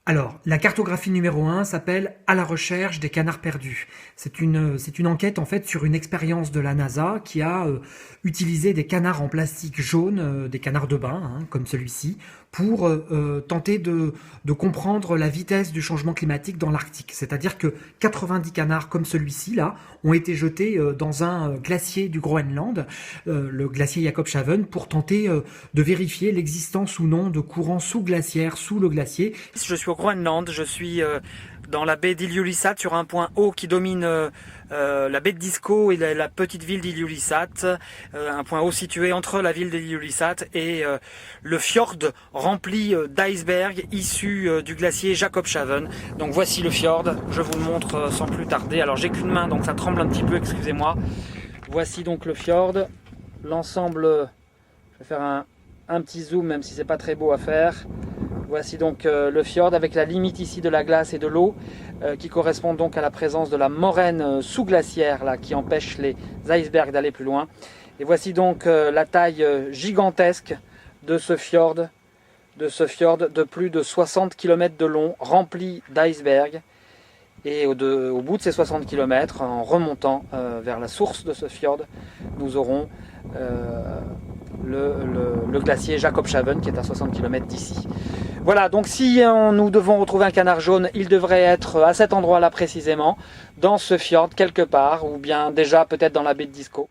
Alors, la cartographie numéro un s'appelle À la recherche des canards perdus. C'est une enquête en fait sur une expérience de la NASA qui a utilisé des canards en plastique jaune, des canards de bain, hein, comme celui-ci, pour tenter de comprendre la vitesse du changement climatique dans l'Arctique. C'est-à-dire que 90 canards comme celui-ci là ont été jetés dans un glacier du Groenland, le glacier Jakobshavn, pour tenter de vérifier l'existence ou non de courants sous-glaciaires sous le glacier. Je suis au Groenland, je suis dans la baie d'Ilulissat sur un point haut qui domine la baie de Disko et la petite ville d'Ilulissat, un point haut situé entre la ville d'Ilulissat et le fjord rempli d'icebergs issus du glacier Jakobshavn. Donc voici le fjord, je vous le montre sans plus tarder. Alors j'ai qu'une main donc ça tremble un petit peu, excusez-moi. Voici donc le fjord, l'ensemble, je vais faire un petit zoom même si c'est pas très beau à faire. Voici donc le fjord avec la limite ici de la glace et de l'eau qui correspond donc à la présence de la moraine sous-glaciaire là, qui empêche les icebergs d'aller plus loin. Et voici donc la taille gigantesque de ce fjord de plus de 60 km de long, rempli d'icebergs. Et au bout de ces 60 km, en remontant vers la source de ce fjord, nous aurons le glacier Jakobshavn qui est à 60 km d'ici. Voilà, donc si nous devons retrouver un canard jaune, il devrait être à cet endroit-là précisément, dans ce fjord quelque part, ou bien déjà peut-être dans la baie de Disko.